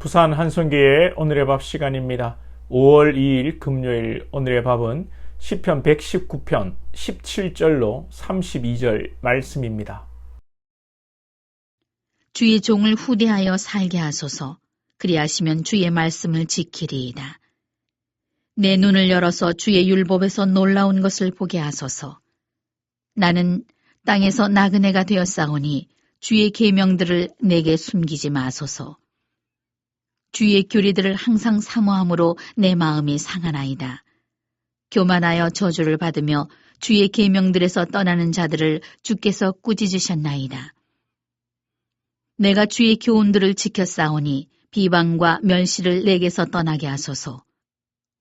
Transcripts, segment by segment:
부산 한성교회 오늘의 밥 시간입니다. 5월 2일 금요일 오늘의 밥은 시편 119편 17절로 32절 말씀입니다. 주의 종을 후대하여 살게 하소서. 그리하시면 주의 말씀을 지키리이다. 내 눈을 열어서 주의 율법에서 놀라운 것을 보게 하소서. 나는 땅에서 나그네가 되었사오니 주의 계명들을 내게 숨기지 마소서. 주의 교리들을 항상 사모함으로 내 마음이 상하나이다. 교만하여 저주를 받으며 주의 계명들에서 떠나는 자들을 주께서 꾸짖으셨나이다. 내가 주의 교훈들을 지켰사오니 비방과 멸시를 내게서 떠나게 하소서.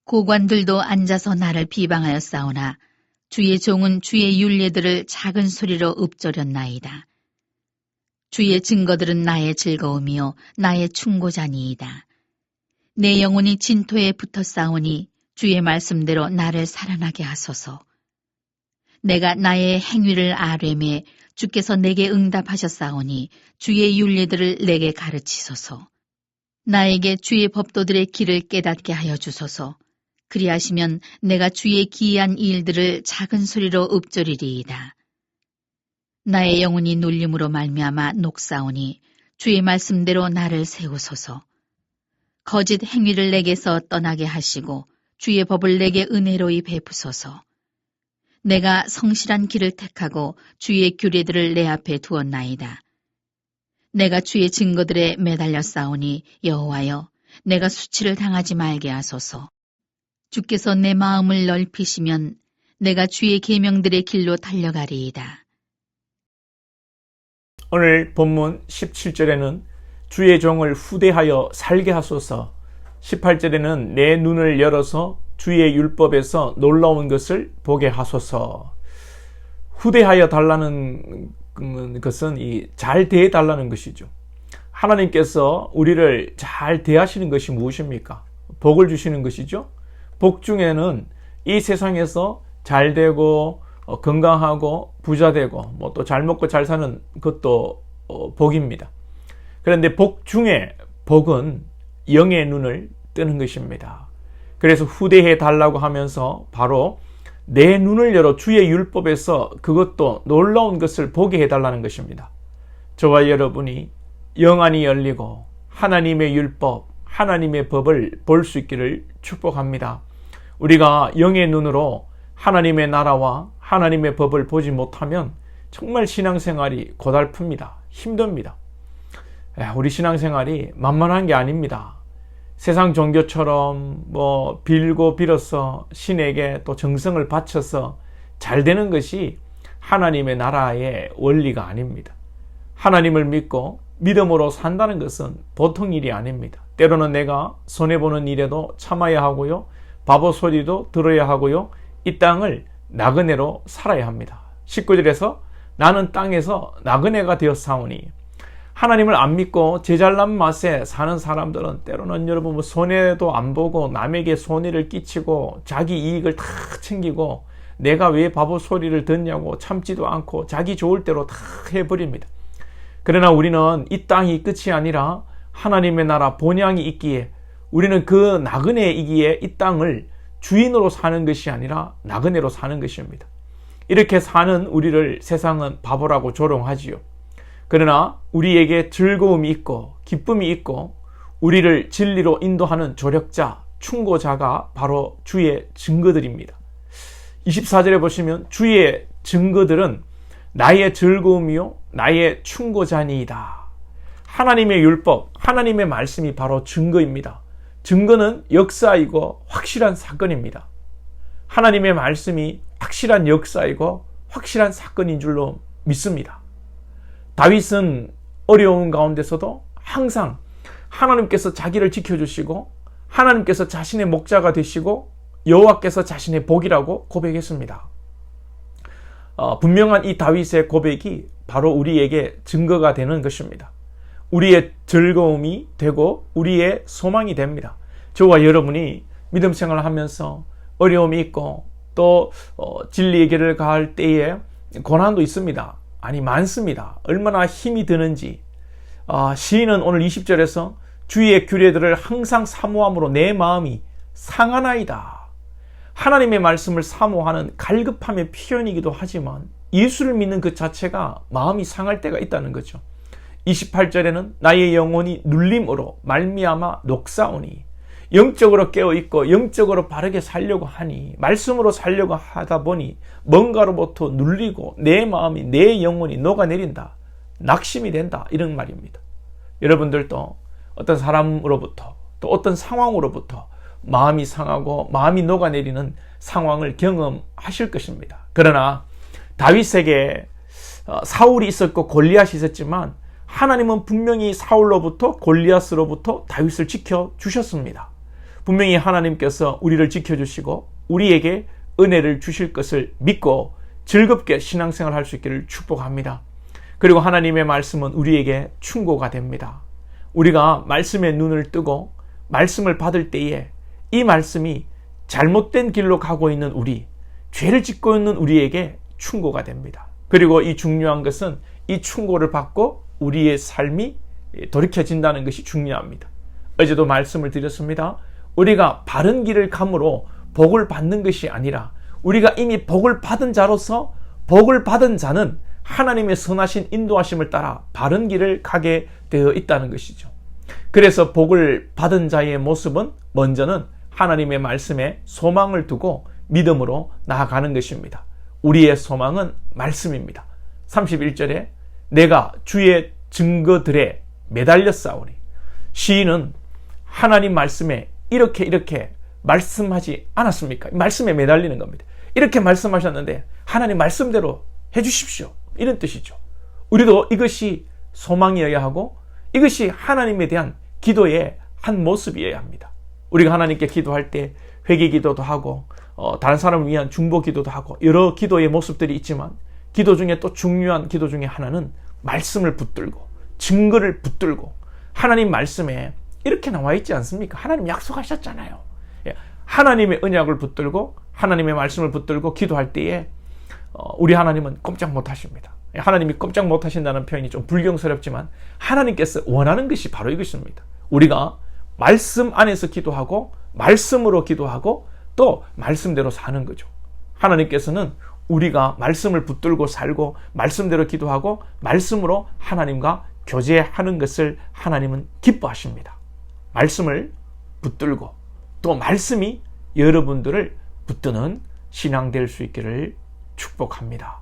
고관들도 앉아서 나를 비방하였사오나 주의 종은 주의 율례들을 작은 소리로 읊조렸나이다. 주의 증거들은 나의 즐거움이요 나의 충고자니이다. 내 영혼이 진토에 붙었사오니 주의 말씀대로 나를 살아나게 하소서. 내가 나의 행위를 아뢰매 주께서 내게 응답하셨사오니 주의 율례들을 내게 가르치소서. 나에게 주의 법도들의 길을 깨닫게 하여 주소서. 그리하시면 내가 주의 기이한 일들을 작은 소리로 읊조리리이다. 나의 영혼이 눌림으로 말미암아 녹사오니 주의 말씀대로 나를 세우소서. 거짓 행위를 내게서 떠나게 하시고 주의 법을 내게 은혜로이 베푸소서. 내가 성실한 길을 택하고 주의 규례들을 내 앞에 두었나이다. 내가 주의 증거들에 매달려 싸우니 여호와여, 내가 수치를 당하지 말게 하소서. 주께서 내 마음을 넓히시면 내가 주의 계명들의 길로 달려가리이다. 오늘 본문 17절에는 주의 종을 후대하여 살게 하소서, 18절에는 내 눈을 열어서 주의 율법에서 놀라운 것을 보게 하소서. 후대하여 달라는 것은 잘 대해 달라는 것이죠. 하나님께서 우리를 잘 대하시는 것이 무엇입니까? 복을 주시는 것이죠. 복 중에는 이 세상에서 잘 되고 건강하고 부자 되고 또 잘 먹고 잘 사는 것도 복입니다. 그런데 복 중에 복은 영의 눈을 뜨는 것입니다. 그래서 후대해 달라고 하면서 바로 내 눈을 열어 주의 율법에서 그것도 놀라운 것을 보게 해달라는 것입니다. 저와 여러분이 영안이 열리고 하나님의 율법, 하나님의 법을 볼 수 있기를 축복합니다. 우리가 영의 눈으로 하나님의 나라와 하나님의 법을 보지 못하면 정말 신앙생활이 고달픕니다. 힘듭니다. 우리 신앙생활이 만만한 게 아닙니다. 세상 종교처럼 빌고 빌어서 신에게 또 정성을 바쳐서 잘 되는 것이 하나님의 나라의 원리가 아닙니다. 하나님을 믿고 믿음으로 산다는 것은 보통 일이 아닙니다. 때로는 내가 손해보는 일에도 참아야 하고요, 바보 소리도 들어야 하고요, 이 땅을 나그네로 살아야 합니다. 19절에서 나는 땅에서 나그네가 되었사오니, 하나님을 안 믿고 제잘난 맛에 사는 사람들은 때로는 여러분 손해도 안 보고 남에게 손해를 끼치고 자기 이익을 다 챙기고 내가 왜 바보 소리를 듣냐고 참지도 않고 자기 좋을 대로 다 해버립니다. 그러나 우리는 이 땅이 끝이 아니라 하나님의 나라 본향이 있기에 우리는 그 나그네이기에 이 땅을 주인으로 사는 것이 아니라 나그네로 사는 것입니다. 이렇게 사는 우리를 세상은 바보라고 조롱하지요. 그러나 우리에게 즐거움이 있고 기쁨이 있고 우리를 진리로 인도하는 조력자, 충고자가 바로 주의 증거들입니다. 24절에 보시면 주의 증거들은 나의 즐거움이요 나의 충고자니이다. 하나님의 율법, 하나님의 말씀이 바로 증거입니다. 증거는 역사이고 확실한 사건입니다. 하나님의 말씀이 확실한 역사이고 확실한 사건인 줄로 믿습니다. 다윗은 어려운 가운데서도 항상 하나님께서 자기를 지켜주시고 하나님께서 자신의 목자가 되시고 여호와께서 자신의 복이라고 고백했습니다. 분명한 이 다윗의 고백이 바로 우리에게 증거가 되는 것입니다. 우리의 즐거움이 되고 우리의 소망이 됩니다. 저와 여러분이 믿음 생활을 하면서 어려움이 있고 또 진리의 길을 갈 때에 고난도 있습니다. 아니 많습니다. 얼마나 힘이 드는지 시인은 오늘 20절에서 주의 규례들을 항상 사모함으로 내 마음이 상하나이다. 하나님의 말씀을 사모하는 갈급함의 표현이기도 하지만 예수를 믿는 그 자체가 마음이 상할 때가 있다는 거죠. 28절에는 나의 영혼이 눌림으로 말미암아 녹사오니, 영적으로 깨어있고 영적으로 바르게 살려고 하니, 말씀으로 살려고 하다 보니 뭔가로부터 눌리고 내 마음이, 내 영혼이 녹아내린다, 낙심이 된다, 이런 말입니다. 여러분들도 어떤 사람으로부터 또 어떤 상황으로부터 마음이 상하고 마음이 녹아내리는 상황을 경험하실 것입니다. 그러나 다윗에게 사울이 있었고 골리앗이 있었지만 하나님은 분명히 사울로부터 골리앗으로부터 다윗을 지켜주셨습니다. 분명히 하나님께서 우리를 지켜주시고 우리에게 은혜를 주실 것을 믿고 즐겁게 신앙생활 할 수 있기를 축복합니다. 그리고 하나님의 말씀은 우리에게 충고가 됩니다. 우리가 말씀의 눈을 뜨고 말씀을 받을 때에 이 말씀이 잘못된 길로 가고 있는 우리, 죄를 짓고 있는 우리에게 충고가 됩니다. 그리고 이 중요한 것은 이 충고를 받고 우리의 삶이 돌이켜진다는 것이 중요합니다. 어제도 말씀을 드렸습니다. 우리가 바른 길을 감으로 복을 받는 것이 아니라 우리가 이미 복을 받은 자로서 복을 받은 자는 하나님의 선하신 인도하심을 따라 바른 길을 가게 되어 있다는 것이죠. 그래서 복을 받은 자의 모습은 먼저는 하나님의 말씀에 소망을 두고 믿음으로 나아가는 것입니다. 우리의 소망은 말씀입니다. 31절에 내가 주의 증거들에 매달려 싸우니, 시인은 하나님 말씀에 이렇게 말씀하지 않았습니까? 말씀에 매달리는 겁니다. 이렇게 말씀하셨는데 하나님 말씀대로 해주십시오, 이런 뜻이죠. 우리도 이것이 소망이어야 하고 이것이 하나님에 대한 기도의 한 모습이어야 합니다. 우리가 하나님께 기도할 때 회개 기도도 하고 다른 사람을 위한 중보 기도도 하고 여러 기도의 모습들이 있지만 기도 중에 또 중요한 기도 중에 하나는 말씀을 붙들고 증거를 붙들고, 하나님 말씀에 이렇게 나와 있지 않습니까? 하나님 약속하셨잖아요. 하나님의 언약을 붙들고 하나님의 말씀을 붙들고 기도할 때에 우리 하나님은 꼼짝 못 하십니다. 하나님이 꼼짝 못 하신다는 표현이 좀 불경스럽지만 하나님께서 원하는 것이 바로 이것입니다. 우리가 말씀 안에서 기도하고 말씀으로 기도하고 또 말씀대로 사는 거죠. 하나님께서는 우리가 말씀을 붙들고 살고 말씀대로 기도하고 말씀으로 하나님과 교제하는 것을 하나님은 기뻐하십니다. 말씀을 붙들고 또 말씀이 여러분들을 붙드는 신앙 될 수 있기를 축복합니다.